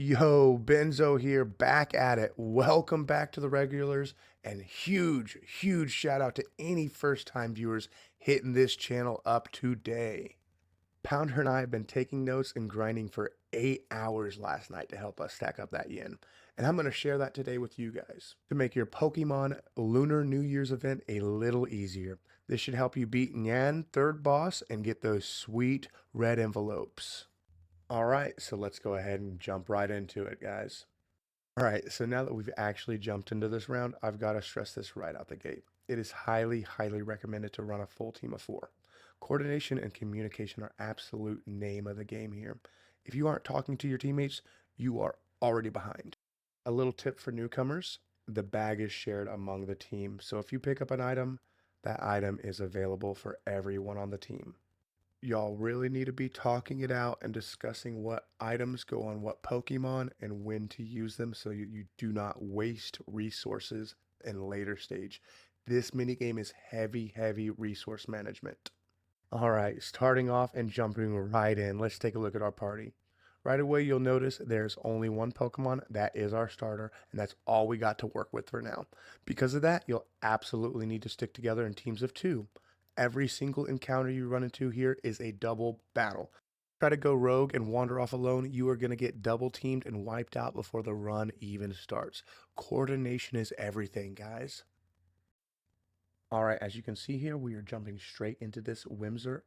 Yo, Benzo here, back at it. Welcome back to the regulars, and huge shout out to any first time viewers hitting this channel up today. Poundr and I have been taking notes and grinding for 8 hours last night to help us stack up that yen. And I'm going to share that today with you guys to make your Pokemon Lunar New Year's event a little easier. This should help you beat Nian, third boss, and get those sweet red envelopes. All right, so let's go ahead and jump right into it, guys. All right, so now that we've actually jumped into this round, I've got to stress this right out the gate. It is highly recommended to run a full team of 4. Coordination and communication are absolute name of the game here. If you aren't talking to your teammates, you are already behind. A little tip for newcomers, the bag is shared among the team. So if you pick up an item, that item is available for everyone on the team. Y'all really need to be talking it out and discussing what items go on what Pokemon and when to use them so you do not waste resources in later stage. This minigame is heavy resource management. All right, starting off and jumping right in, let's take a look at our party. Right away, you'll notice there's only one Pokemon. That is our starter, and that's all we got to work with for now. Because of that, you'll absolutely need to stick together in teams of 2. Every single encounter you run into here is a double battle. Try to go rogue and wander off alone, you are going to get double teamed and wiped out before the run even starts. Coordination is everything, guys. Alright, as you can see here, we are jumping straight into this Whimsir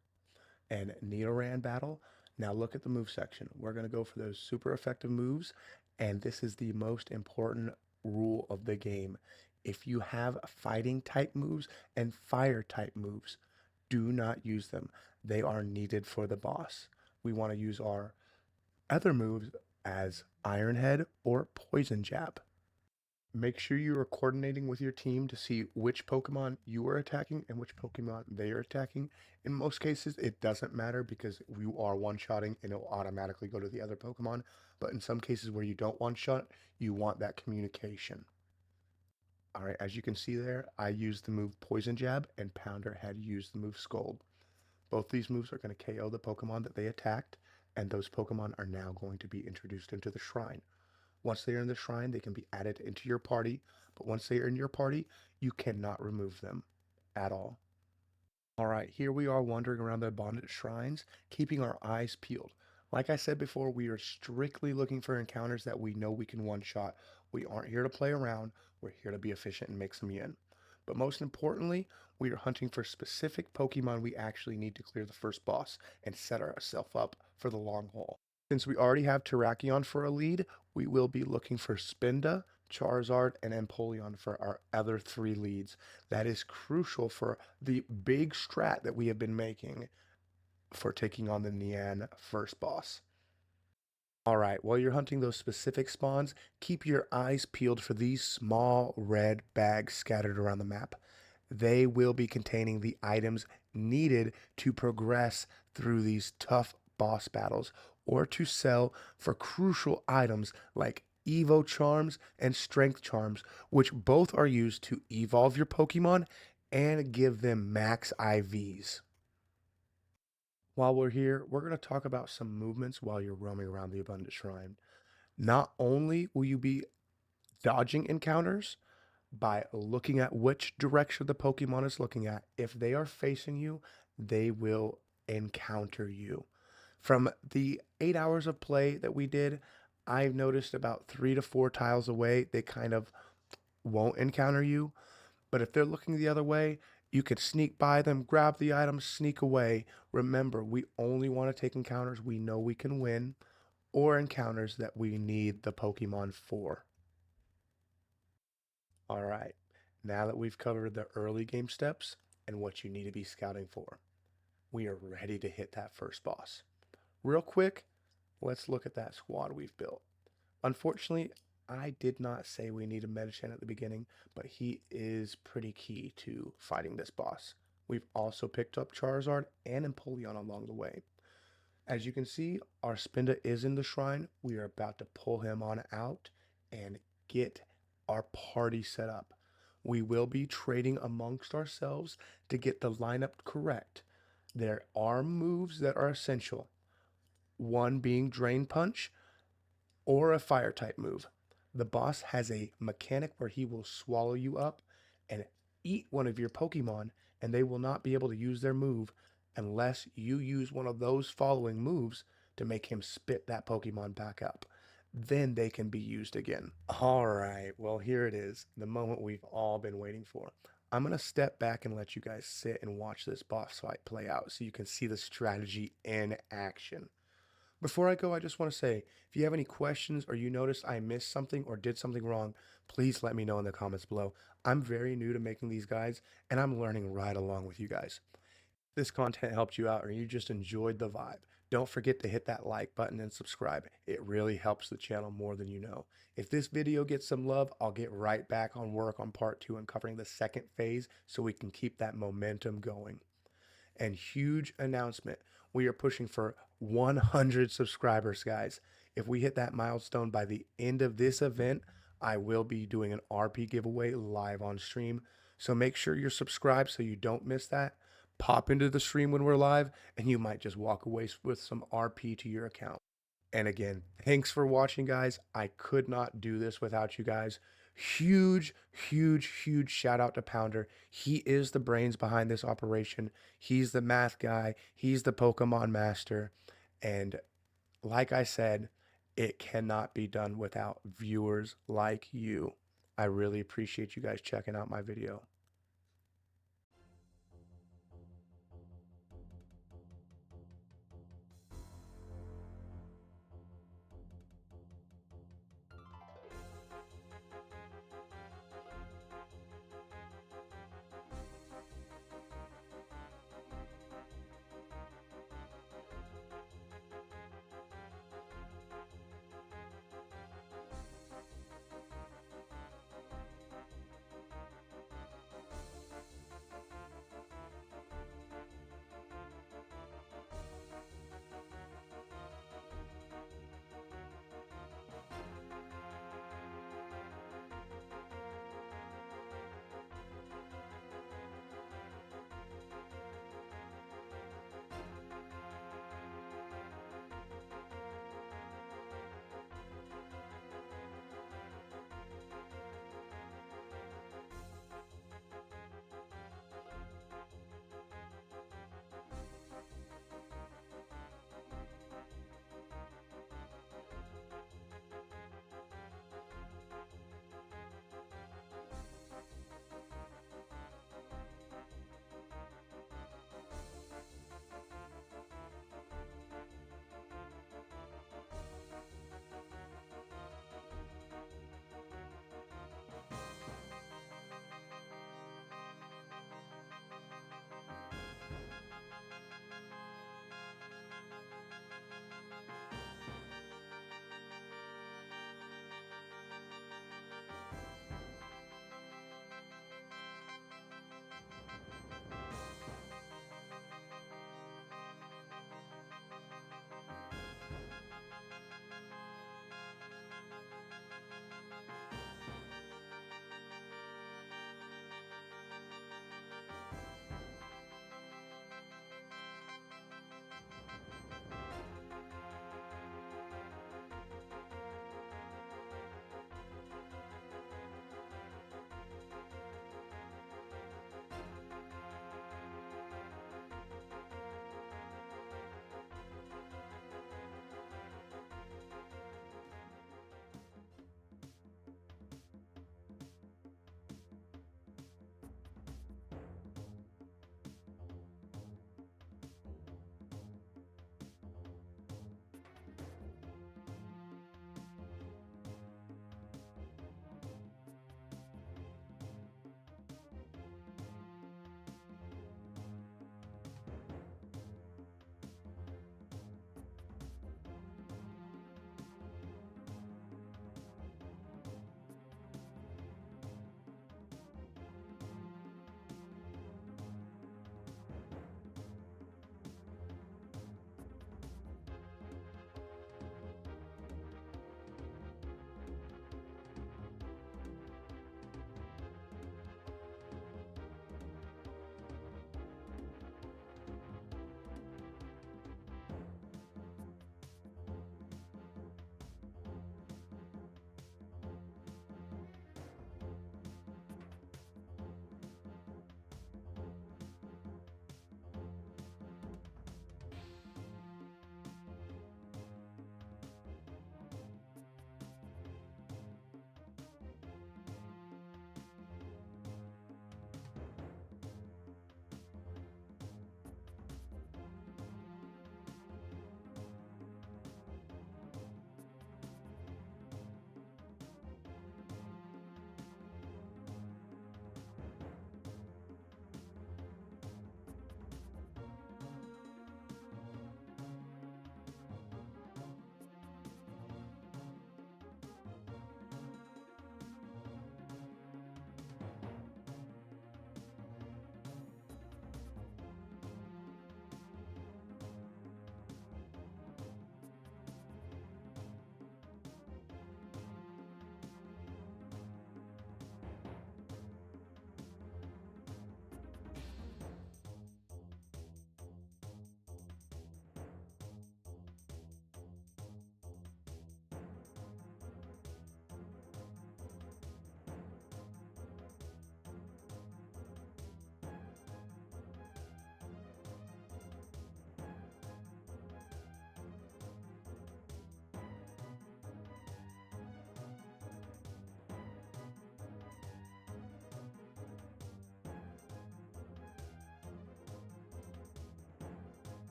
and Nidoran battle. Now look at the move section. We're going to go for those super effective moves, and this is the most important rule of the game. If you have fighting type moves and fire type moves, do not use them. They are needed for the boss. We want to use our other moves as Iron Head or Poison Jab. Make sure you are coordinating with your team to see which Pokemon you are attacking and which Pokemon they are attacking. In most cases, it doesn't matter because you are one-shotting and it will automatically go to the other Pokemon. But in some cases where you don't one-shot, you want that communication. All right, as you can see there, I used the move Poison Jab and Poundr had used the move Scold. Both these moves are going to KO the Pokemon that they attacked, and those Pokemon are now going to be introduced into the shrine. Once they are in the shrine, they can be added into your party, but once they are in your party, you cannot remove them at all. All right, here we are wandering around the Abundant Shrines, keeping our eyes peeled. Like I said before, we are strictly looking for encounters that we know we can one-shot. We aren't here to play around, we're here to be efficient and make some yen. But most importantly, we are hunting for specific Pokemon we actually need to clear the first boss and set ourselves up for the long haul. Since we already have Terrakion for a lead, we will be looking for Spinda, Charizard, and Empoleon for our other 3 leads. That is crucial for the big strat that we have been making for taking on the Nian first boss. Alright, while you're hunting those specific spawns, keep your eyes peeled for these small red bags scattered around the map. They will be containing the items needed to progress through these tough boss battles or to sell for crucial items like Evo Charms and Strength Charms, which both are used to evolve your Pokemon and give them max IVs. While we're here, we're going to talk about some movements while you're roaming around the Abundant Shrine. Not only will you be dodging encounters by looking at which direction the Pokemon is looking at, if they are facing you, they will encounter you. From the 8 hours of play that we did, I've noticed about 3 to 4 tiles away, they kind of won't encounter you. But if they're looking the other way, you could sneak by them, grab the item, sneak away. Remember, we only want to take encounters we know we can win or encounters that we need the Pokemon for. All right, now that we've covered the early game steps and what you need to be scouting for, we are ready to hit that first boss. Real quick, let's look at that squad we've built. Unfortunately, I did not say we need a Medicine at the beginning, but he is pretty key to fighting this boss. We've also picked up Charizard and Empoleon along the way. As you can see, our Spinda is in the shrine. We are about to pull him on out and get our party set up. We will be trading amongst ourselves to get the lineup correct. There are moves that are essential. One being Drain Punch, or a fire type move. The boss has a mechanic where he will swallow you up and eat one of your Pokemon, and they will not be able to use their move unless you use one of those following moves to make him spit that Pokemon back up. Then they can be used again. All right, well, here it is, the moment we've all been waiting for. I'm going to step back and let you guys sit and watch this boss fight play out so you can see the strategy in action. Before I go, I just want to say, if you have any questions or you notice I missed something or did something wrong, please let me know in the comments below. I'm very new to making these guides, and I'm learning right along with you guys. If this content helped you out or you just enjoyed the vibe, don't forget to hit that like button and subscribe. It really helps the channel more than you know. If this video gets some love, I'll get right back on work on part 2 and covering the second phase so we can keep that momentum going. And huge announcement, we are pushing for 100 subscribers, guys. If we hit that milestone by the end of this event, I will be doing an RP giveaway live on stream. So make sure you're subscribed so you don't miss that. Pop into the stream when we're live, and you might just walk away with some RP to your account. And again, thanks for watching, guys. I could not do this without you guys. Huge, huge, huge shout out to Poundr. He is the brains behind this operation. He's the math guy. He's the Pokemon master. And like I said, it cannot be done without viewers like you. I really appreciate you guys checking out my video.